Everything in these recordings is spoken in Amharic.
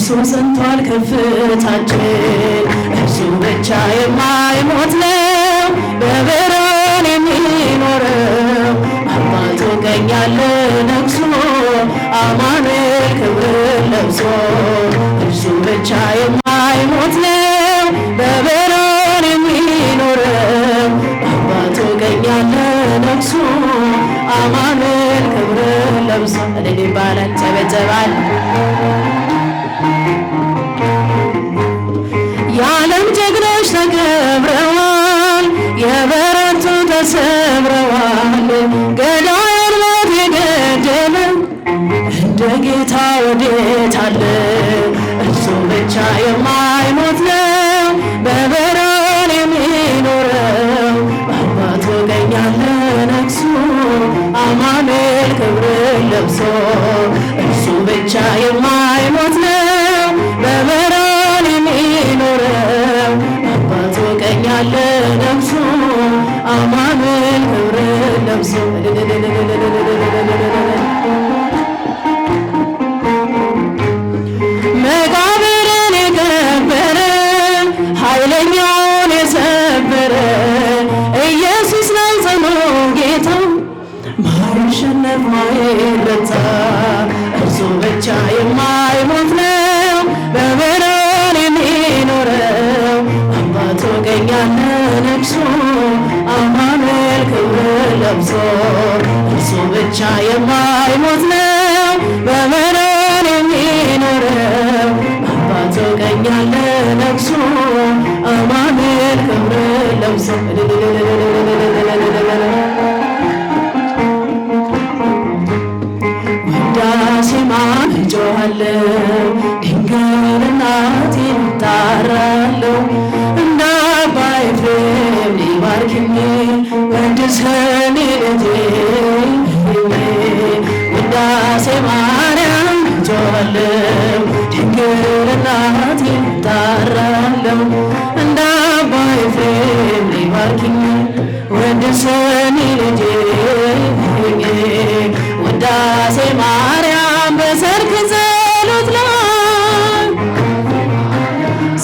እርሱ ጸንቷል ከፍታችን እርሱ ብቻ የማይሞት ነው በብርሃን የሚኖረው አባቱ ቀኝ ያለ ነግሶ አማኑኤል ክብርን ለብሶ እርሱ ብቻ የማይሞት ነው በብርሃን የሚኖረው አባቱ ቀኝ ያለ ነግሶ አማኑኤል ክብርን ለብሶ እልል ይባላል ጨበጨባል። የዓለም ጀግኖች ተከብረዋል የበረቱ ተሰብረዋል ገዳዩን ሞት የገደለ እንደ ጌታ ወዴት አለ እርሱ ብቻ የማይሞት ነው በብርሃን የሚኖረው በአባቱ ቀኝ ያለ ነግሶ አማኑኤል ክብርን ለብሶ እርሱ ብቻ የማይሞት ነው በብርሃን የሚኖረው በአባቱ ቀኝ ያለ ነግሶ አማኑኤል ክብርን ለብሶ መቃብርን የቀበረ ኃይለኛውን የሰበረ ኢየሱስ ነው ጽኑ ጌታ ማይሸነፍ ማይረታ እርሱ ብቻ የማይሞት ነው በብርሃን የሚኖረው አባቱ ቀኝ ያለ ነግሶ አማኑኤል ክብርን ለብሶ እርሱ ብቻ የማይሞት ነው በብርሃን የሚኖረው አባቱ ቀኝ ያለ ነግሶ አማኑኤል ክብርን ለብሶ ውዳሴ ማጮኻለሁ ድንግል እናቴን እጠራለሁ እንደ አባ ኤፍሬም ሊባርክኝ ወድሰኝ ልጄ ውዳሴ ማርያም እጮኻለሁ ድንግል እናቴን እጠራለሁ እንደ አባ ኤፍሬም ሊባርክኝ ወድሰኝ ልጄ ውዳሴ ማርያም በሰርክ ጸሎት ላይ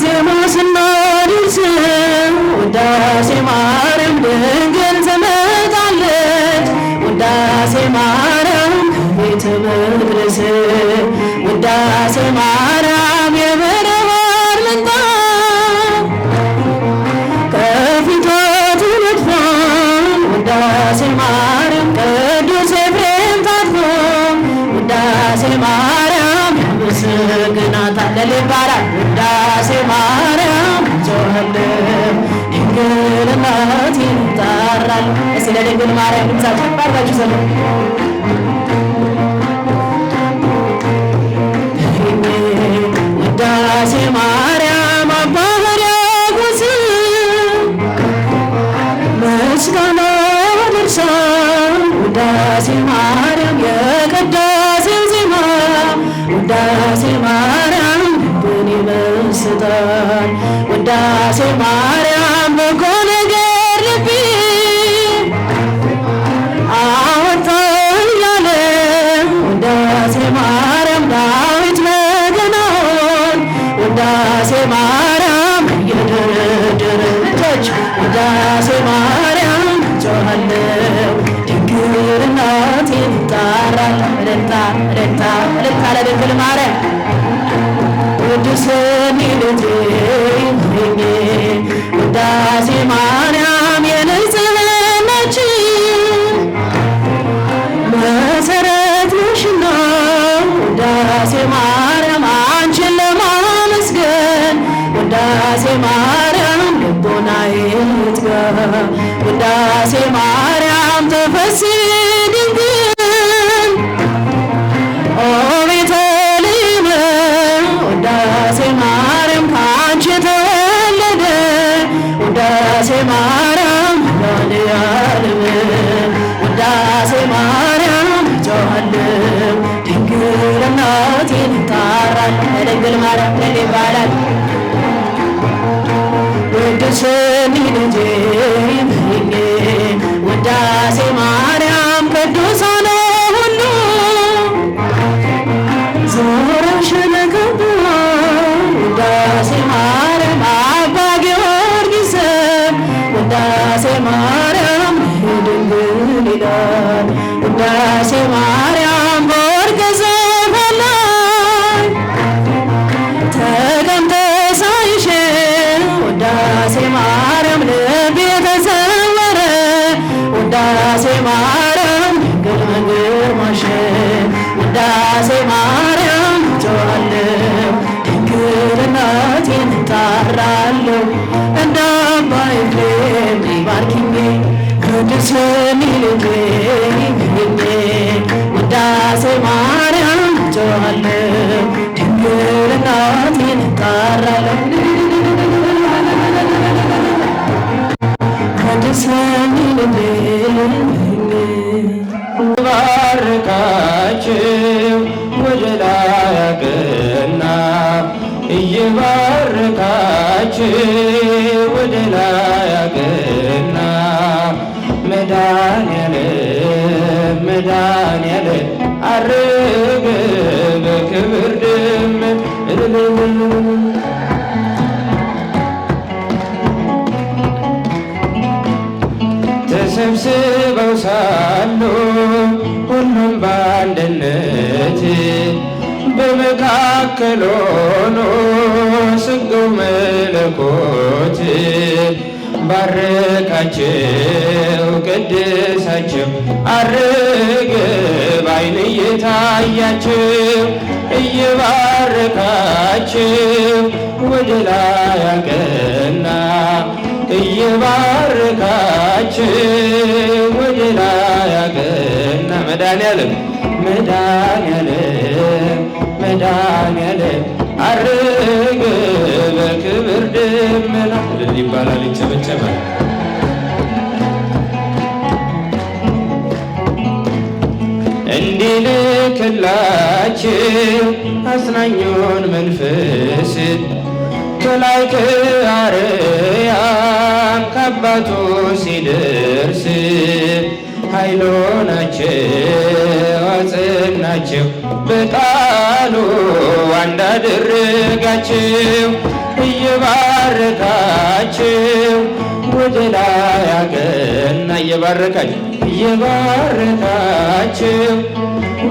ዜማ ስናደርስ ውዳሴ ማርያም ድንግል ትመጣለች ውዳሴ ማርያም ከቤተ መቅደስ ውዳሴ ማርያም የበረሃር ምንጣፍ ከፊቷ ትነጥፋል ውዳሴ ማርያም ቅዱስ ኤፍሬም ታጥፎ ውዳሴ ማርያም ያመሰግናታል ይባላል ውዳሴ ማርያም እጮኻለሁ ድንግል እናቴን እጠራለሁ። እስኪ ለድንግል ማርያም ድምፃችሁን ባርካችሁ ዘምሩ። ውዳሴ ማርያም አባ ሕርያቆስ ምስጋና ያደርሳል ውዳሴ ማርያም የቅዳሴው ዜማ ውዳሴ ማርያም ልብን ይመስጣል ውዳሴ ማርያም በጎ ነገር ልቤ አወጣ እያለ ውዳሴ ማርያም ዳዊት በገናውን ውዳሴ ማርያም እየደረደረ እጆች ውዳሴ ማርያም እጮኻለሁ ድንግል እናቴን እጠራለሁ እልልታ እልልታ እልልታ ለድንግል ማርያም ቅዱስን ልጄ ውዳሴ ማርያም የንጽሕናችን መሰረት ነሽና ውዳሴ ማርያም አንቺን ለማመስገን ውዳሴ ማርያም ልቦናዬ ትጋ ውዳሴ ማርያም ተፈሥሒ ድንግል ኦ ቤተልሔም ውዳሴ ማርያም ከአንቺ ተወለደ ውዳሴ ማርያም መድኃኔዓለም ውዳሴ ማርያም እጮኻለሁ ድንግል እናቴን እጠራለሁ ለድንግል ማርያም ለኔ ይባላል ቅዱስን ልጄ ውዳሴ ማርያም ቅዱሳን ሁሉ ዞረሽ ለገባ ውዳሴ ማርያም በወርቅ ዙፋን ላይ ተቀምጠሽ ሳይሽ ውዳሴ ማርያም ልቤ ተሰወረ ውዳሴ ማርያም ድንግል ግርማሽ ውዳሴ ማርያም ጮኻለሁ ድንግል እናቴን እጠራለሁ እንደ አባ ኤፍሬም ባርኪኝ ቅዱስ ሚልኬ ውዳሴ ማርያም ጮኻለሁ ድንግል እናቴን እጠራለሁ ቅዱስ ሚልኬ ባርካችሁ ወደ ላይ አቅና እየባረካችሁ ወደ ላይ አቅና መድኃኔዓለም መድኃኔዓለም ዐረገ በክብር ደመና ተሰብስበው ሳሉ ሁሉም በአንድነት በመካከል ሆኖ ስገው መለኮት ባረካቸው ቀደሳቸው ዐረገ በዓይን እየታያቸው እየባረካቸው ወደ ላይ አቀና እየባረካቸው ወደ ላይ አቀና መድኃኔዓለም መድኃኔዓለም መድኃኔዓለም ዐረገ በክብር ደመና ይባላል ይጨበጨባል። እንዲልክላችሁ አጽናኙን መንፈስ ከላይ ከአርያም ከአባቱ ሲደርስ ኃይል ሆናቸው አጸናቸው በቃሉ አንድ አደረጋቸው እየባረካቸው ወደ ላይ አቀና እየባረካቸው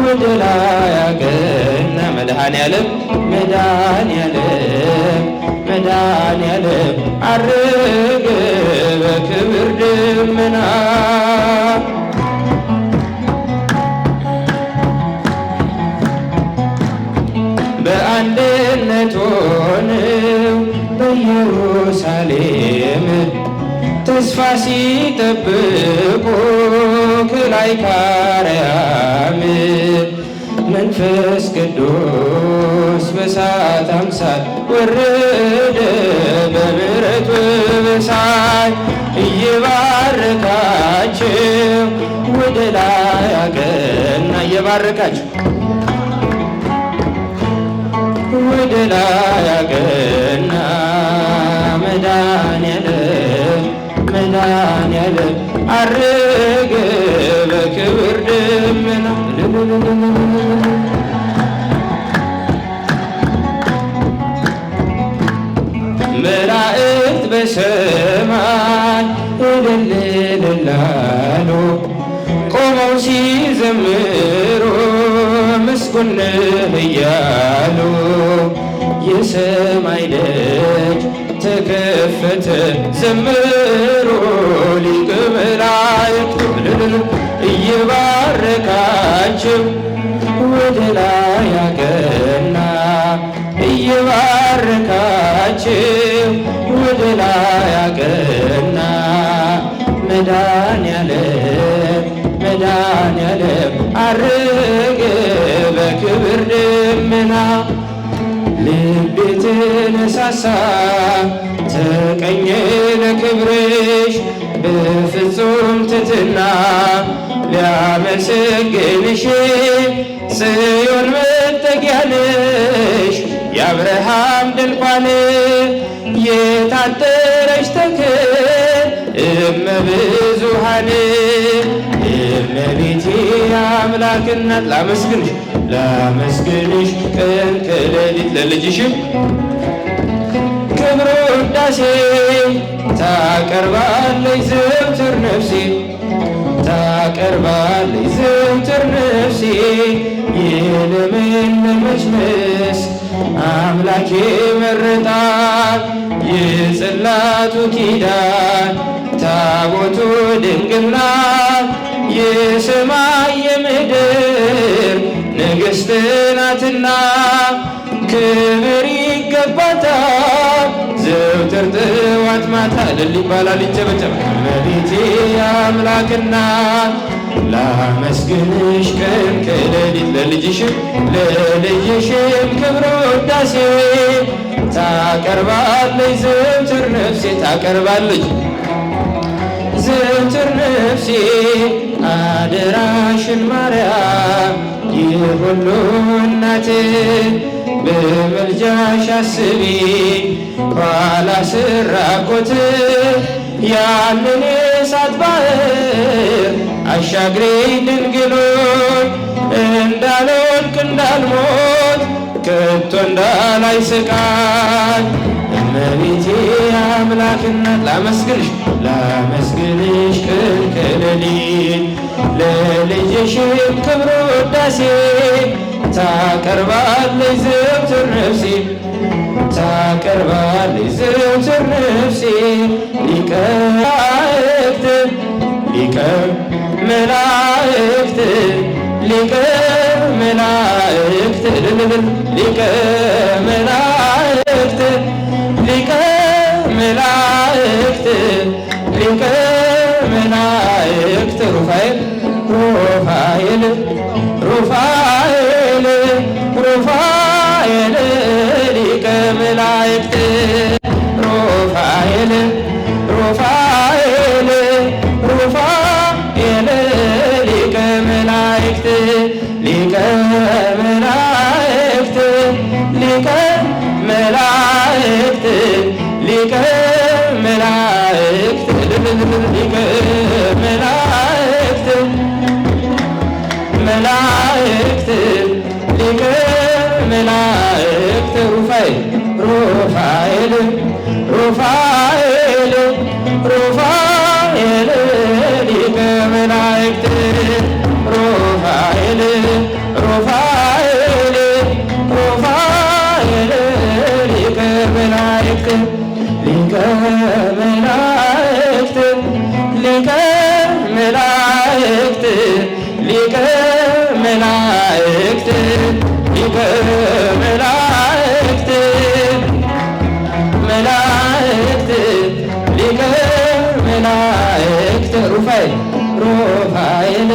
ወደ ላይ አቀና መድኃኔዓለም መድኃኔዓለም መድኃኔዓለም ዐረገ በክብር ደመና በአንድነት ሆነው በኢየሩሳሌም ተስፋ ሲጠብቁ ከላይ ከአርያም መንፈስ ቅዱስ በእሳት አምሳል ወረደ በምሕረት በሳይ እየባረካቸው ወደ ላይ አቀና እየባረካቸው ወደ ላይ አቀና መድኃኔዓለም መድኃኔዓለም ዐረገ በክብር ደመና መላእክት በሰማይ እልል እልል አሉ ቆመው ሲዘምሩ ምስጉን ነህ እያሉ የሰማይ ደጅ ተከፈተ ዘምሩ ሊቀ መላእክት እየባረካቸው ወደ ላይ አቀና እየባረካቸው ወደ ላይ አቀና መድኃኔዓለም መድኃኔዓለም ዐረገ በክብር ደመና ልቤ ተነሳሳ ተቀኘ ለክብርሽ በፍጹም ትሕትና ሊያመሰግንሽ ጽዮን መጠጊያ ነሽ የአብርሃም ድንኳን የታጠረች ተክል እመብዙኃን እመቤቴ አምላክ እናት ላመስግንሽ ላመስግንሽ ቀን ከሌሊት ለልጅሽም ክብር ውዳሴ ታቀርባለች ዘወትር ነፍሴ ታቀርባለች ዘወትር ነፍሴ የለመለመች መስክ አምላኬ መረጣት የጽላቱ ኪዳን ታቦቱ ድንግል ናት የሰማይ የምድር ንግሥት ናትና ክብር ይገባታል ዘወትር ጥዋት ማታ እልል ይባላል ይጨበጨባል። እመቤቴ አምላክ እናት ላመስግንሽ ቀን ከሌሊት ለልጅሽም ክብረ ውዳሴ ታቀርባለች ዘወትር ነፍሴ ታቀርባለች ዘወትር ነፍሴ አደራሽን ማርያም የሁሉ እናት በመልጃሽ አስቢ ኋላ ስራቆት ያንን የእሳት ባህር አሻግሬ ድንግሎች እንዳልወድቅ እንዳልሞት ከቶ እንዳላይ ስቃይ እመቤቴ አምላክ እናት ላመስግንሽ ቀን ከሌሊት ለልጅሽም ክብረ ውዳሴ ታቀርባለች ዘወትር ነፍሴ ታቀርባለች ዘወትር ነፍሴ ሊቀ መላእክት ሊቀ መላእክት ሊቀ መላእክት ሊቀ መላእክት ሊቀ መላእክት ሩፋኤል ሩፋኤል ሩፋኤል ሊቀ መላእክት ሩፋኤል ሩፋኤል ሩፋኤል ሊቀ መላእክት ሊቀ መላእክት ሊቀ መላእክት ሊቀ መላእክት ሊቀ መላእክት መላእክት ሊቀ መላእክት ሩፋኤል ሩፋኤል ሩፋኤል ሊቀ መላእክት ሩፋኤል ሩፋኤል ሩፋኤል ሊቀ መላእክት ሊቀ መላእክት ሊቀ መላእክት ሊቀ መላእክት ሊቀ መላእክት መላእክት ሊቀ መላእክት ሩፋኤል